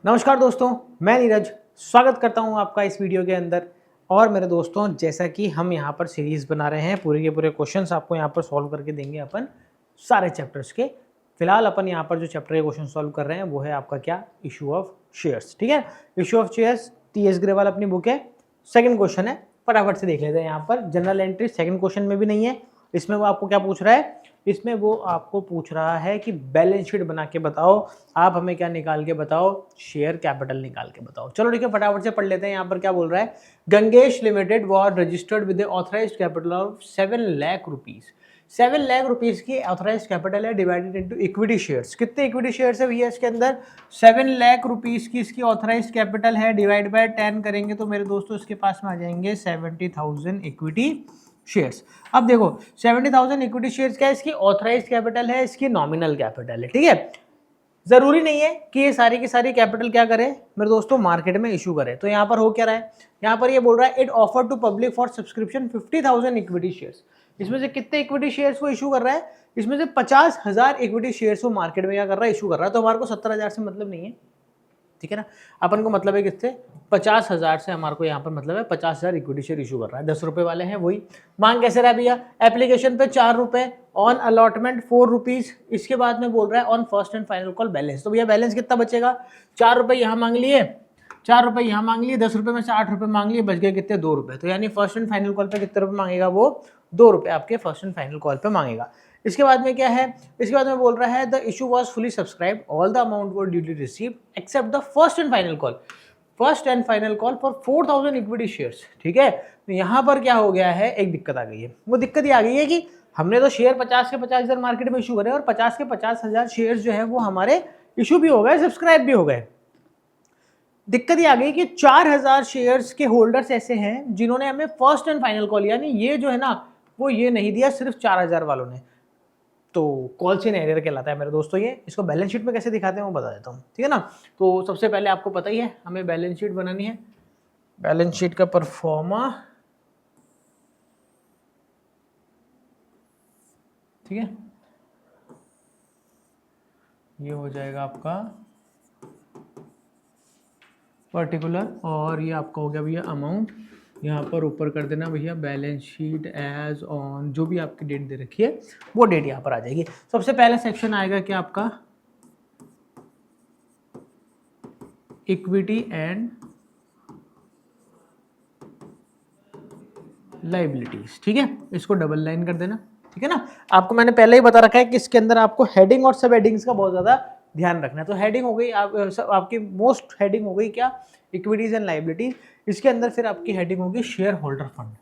नमस्कार दोस्तों, मैं नीरज स्वागत करता हूं आपका इस वीडियो के अंदर। और मेरे दोस्तों, जैसा कि हम यहां पर सीरीज़ बना रहे हैं, पूरे के पूरे क्वेश्चंस आपको यहां पर सॉल्व करके देंगे अपन सारे चैप्टर्स के। फिलहाल अपन यहां पर जो चैप्टर के क्वेश्चन सॉल्व कर रहे हैं वो है आपका क्या, इशू ऑफ शेयर्स। ठीक है, issue of shares TS Grewal अपनी बुक है। सेकंड क्वेश्चन है, फटाफट से देख लेते हैं। यहाँ पर जनरल एंट्री सेकंड क्वेश्चन में भी नहीं है। इसमें वो आपको क्या पूछ रहा है, इसमें वो आपको पूछ रहा है कि बैलेंस शीट बना के बताओ, आप हमें क्या निकाल के बताओ, शेयर कैपिटल निकाल के बताओ। चलो ठीक है, फटाफट से पढ़ लेते हैं। यहाँ पर क्या बोल रहा है, Gangesh limited was registered with authorised capital of 7 lakh rupees. 7 lakh rupees की ऑथराइज्ड कैपिटल है, डिवाइडेड इनटू इक्विटी शेयर्स। कितने इक्विटी शेयर्स है भैया इसके अंदर, 7 लाख रुपीज की इसकी ऑथराइज्ड कैपिटल है, डिवाइड बाय 10 करेंगे तो मेरे दोस्तों इसके पास में आ जाएंगे 70,000 इक्विटी शेयर्स। अब देखो 70,000 इक्विटी शेयर्स क्या है, इसकी ऑथराइज्ड कैपिटल है, इसकी नॉमिनल कैपिटल है। ठीक है, जरूरी नहीं है कि ये सारी की सारी कैपिटल क्या करे मेरे दोस्तों, मार्केट में इशू करे। तो यहाँ पर हो क्या रहा है, यहाँ पर ये बोल रहा है it offer to public for subscription 50,000 equity shares. इसमें से कितने इक्विटी शेयर्स वो इशू कर रहा है, इसमें से 50,000 इक्विटी शेयर्स वो मार्केट में क्या कर रहा है, इशू कर रहा है। तो हमारे को 70,000 से मतलब नहीं है, ठीक है ना। अपन को मतलब है किससे, 50,000 से हमारे को यहाँ पर मतलब है 50,000 इक्विटी शेयर इशू कर रहा है। 10 रुपए वाले हैं वही। मांग कैसे रहा है भैया, एप्लीकेशन पे 4 रुपए, ऑन अलॉटमेंट 4 रुपीज। इसके बाद में बोल रहा है on first and final call balance. तो भैया बैलेंस कितना बचेगा, 4 रुपए यहाँ मांग लिए, 4 रुपए यहाँ मांग लिए, 10 रुपए में से 8 रुपए मांग लिए, बच गए कितने, 2 रुपए। तो यानी फर्स्ट एंड फाइनल कॉल पे कितने रुपए मांगेगा वो, 2 रुपए आपके फर्स्ट एंड फाइनल कॉल पे मांगेगा। इसके बाद में क्या है, इसके बाद में बोल रहा है the issue was fully subscribe, all the amount were duly received accept the first and final call, first and final call for 4,000 equity shares. ठीक है, तो यहाँ पर क्या हो गया है, एक दिक्कत आ गई है। वो दिक्कत ये आ गई है कि हमने तो शेयर 50 के 50,000 मार्केट में इशू करे और 50 के 50,000 शेयर जो है वो हमारे इशू भी हो गए, सब्सक्राइब भी हो गए। दिक्कत ये आ गई कि 4,000 शेयर्स के होल्डर्स ऐसे हैं जिन्होंने हमें फर्स्ट एंड फाइनल कॉल, यानी ये जो है ना वो ये नहीं दिया, सिर्फ 4,000 वालों ने। तो कॉल चेन एरर कहलाता है मेरे दोस्तों ये। इसको बैलेंस शीट में कैसे दिखाते हैं वो बता देता हूँ, ठीक है ना। तो सबसे पहले आपको पता ही है हमें बैलेंस शीट बनानी है। बैलेंस शीट का परफॉर्मा, ठीक है, ये हो जाएगा आपका पर्टिकुलर, और ये आपका हो गया भैया अमाउंट। यहाँ पर ऊपर कर देना भैया बैलेंस शीट एज ऑन, जो भी आपकी डेट दे रखी है वो डेट यहाँ पर आ जाएगी। सबसे पहला सेक्शन आएगा क्या आपका, इक्विटी एंड लाइबिलिटीज। ठीक है, इसको डबल लाइन कर देना, ठीक है ना। आपको मैंने पहले ही बता रखा है कि इसके अंदर आपको हेडिंग और सब हेडिंग्स का बहुत ज्यादा ध्यान रखना है। तो हेडिंग हो गई आपकी मोस्ट हेडिंग हो गई क्या, इक्विटीज एंड लाइबिलिटीज। इसके अंदर फिर आपकी हेडिंग होगी share holder fund,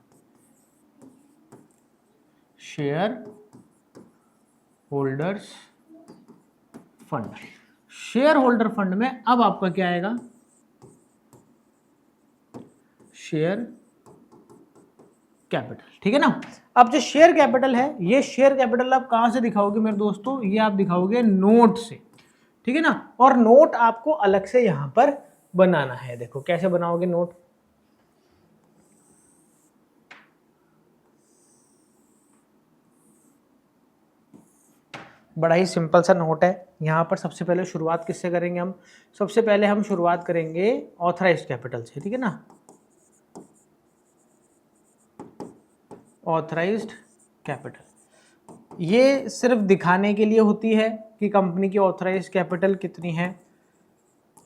share holders fund. Share holder fund में अब आपका क्या आएगा, शेयर कैपिटल। ठीक है ना। अब जो शेयर कैपिटल है, ये शेयर कैपिटल आप कहां से दिखाओगे मेरे दोस्तों, ये आप दिखाओगे नोट से, ठीक है ना। और नोट आपको अलग से यहां पर बनाना है। देखो कैसे बनाओगे नोट, बड़ा ही सिंपल सा नोट है। यहां पर सबसे पहले शुरुआत किससे करेंगे हम, सबसे पहले हम शुरुआत करेंगे ऑथराइज्ड कैपिटल से, ठीक है ना। ऑथराइज्ड कैपिटल ये सिर्फ दिखाने के लिए होती है कि कंपनी की ऑथराइज्ड कैपिटल कितनी है।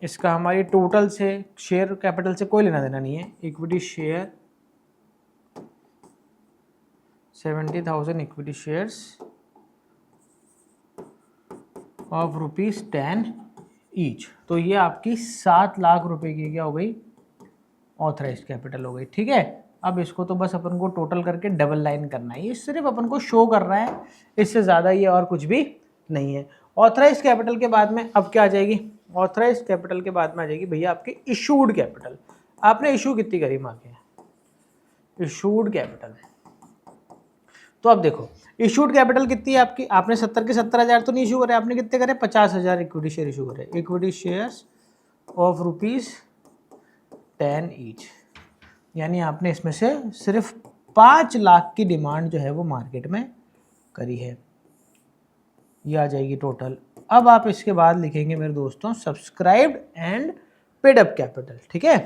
इसका हमारी टोटल से, शेयर कैपिटल से कोई लेना देना नहीं है। Equity share 70,000 equity shares of ₹10 each. तो ये आपकी 7 लाख रुपए की क्या हो गई, ऑथराइज्ड कैपिटल हो गई। ठीक है, अब इसको तो बस अपन को टोटल करके डबल लाइन करना है। ये सिर्फ अपन को शो कर रहा है, इससे ज़्यादा ये और कुछ भी नहीं है। ऑथराइज्ड कैपिटल के बाद में अब क्या आ जाएगी, ऑथराइज्ड कैपिटल के बाद में आ जाएगी भैया आपकी इशूड कैपिटल। आपने इशू कितनी करी मांगे, इशूड कैपिटल। तो अब देखो इशूड कैपिटल कितनी है आपकी, आपने 70 के 70,000 तो नहीं इशू करे, आपने कितने करे, 50,000 इक्विटी शेयर इशू करे। इक्विटी शेयर्स ऑफ ₹10 ईच, यानी आपने इसमें से सिर्फ 5 लाख की डिमांड जो है वो मार्केट में करी है। ये आ जाएगी टोटल अब आप इसके बाद लिखेंगे मेरे दोस्तों subscribed and paid up capital, ठीक है।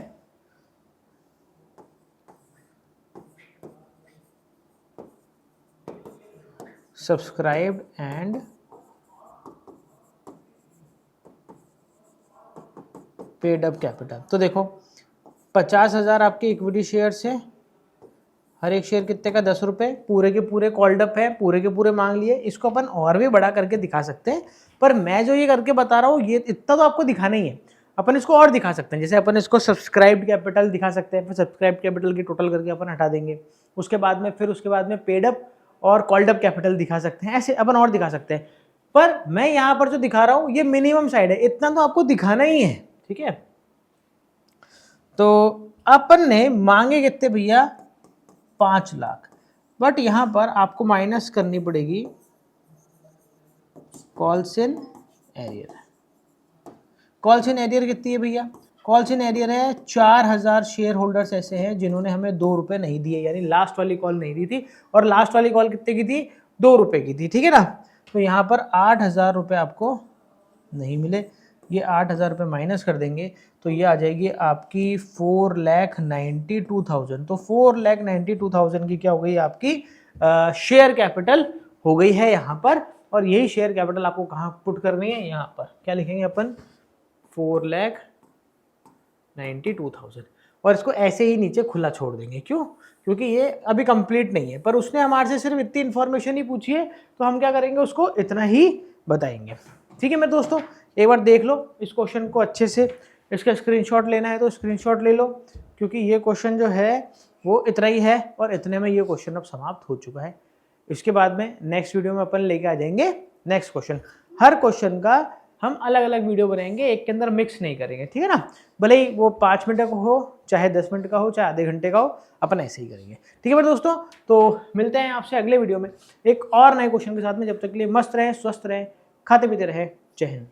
Subscribed and paid up capital. तो देखो 50,000 आपके इक्विटी शेयर्स है, हर एक शेयर कितने का 10 रुपये, पूरे के पूरे कॉल्ड अप है, पूरे के पूरे मांग लिए। इसको अपन और भी बड़ा करके दिखा सकते हैं, पर मैं जो ये करके बता रहा हूँ ये इतना तो आपको दिखाना ही है। अपन इसको और दिखा सकते हैं, जैसे अपन इसको सब्सक्राइब्ड कैपिटल दिखा सकते हैं, फिर सब्सक्राइब्ड कैपिटल की टोटल करके अपन हटा देंगे। उसके बाद में पेड अप और कॉल्ड अप कैपिटल दिखा सकते हैं, ऐसे अपन और दिखा सकते हैं। पर मैं यहाँ पर जो दिखा रहा हूँ ये मिनिमम साइड है, इतना तो आपको दिखाना ही है, ठीक है। तो अपन ने मांगे कितने भैया, 5 लाख, बट यहां पर आपको माइनस करनी पड़ेगी calls in arrear. Calls in arrear कितनी है भैया, कॉल्स इन एरियर है 4000 शेयर होल्डर्स ऐसे हैं जिन्होंने हमें 2 रुपए नहीं दिए, यानी लास्ट वाली कॉल नहीं दी थी, और लास्ट वाली कॉल कितने की थी, 2 रुपए की थी, ठीक है ना। तो यहाँ पर 8000 रुपये आपको नहीं मिले, ये 8000 रुपये माइनस कर देंगे तो ये आ जाएगी आपकी 4,92,000। तो 4,92,000 की क्या हो गई आपकी शेयर कैपिटल हो गई है यहाँ पर। और यही शेयर कैपिटल आपको कहाँ पुट करनी है, यहाँ पर क्या लिखेंगे अपन, 4,92,000, और इसको ऐसे ही नीचे खुला छोड़ देंगे। क्यों, क्योंकि ये अभी कंप्लीट नहीं है, पर उसने हमारे से सिर्फ इतनी इन्फॉर्मेशन ही पूछी है, तो हम क्या करेंगे, उसको इतना ही बताएंगे, ठीक है मेरे दोस्तों। एक बार देख लो इस क्वेश्चन को अच्छे से, इसका स्क्रीनशॉट लेना है तो स्क्रीनशॉट ले लो, क्योंकि ये क्वेश्चन जो है वो इतना ही है, और इतने में ये क्वेश्चन अब समाप्त हो चुका है। इसके बाद में नेक्स्ट वीडियो में अपन लेके आ जाएंगे नेक्स्ट क्वेश्चन। हर क्वेश्चन का हम अलग अलग वीडियो बनाएंगे, एक के अंदर मिक्स नहीं करेंगे, ठीक है ना। भले ही वो 5 मिनट का हो, चाहे 10 मिनट का हो, चाहे आधे घंटे का हो, अपन ऐसे ही करेंगे, ठीक है मेरे दोस्तों। तो मिलते हैं आपसे अगले वीडियो में एक और नए क्वेश्चन के साथ में। जब तक के लिए मस्त रहें, स्वस्थ रहें, खाते पीते रहें। जय हिंद।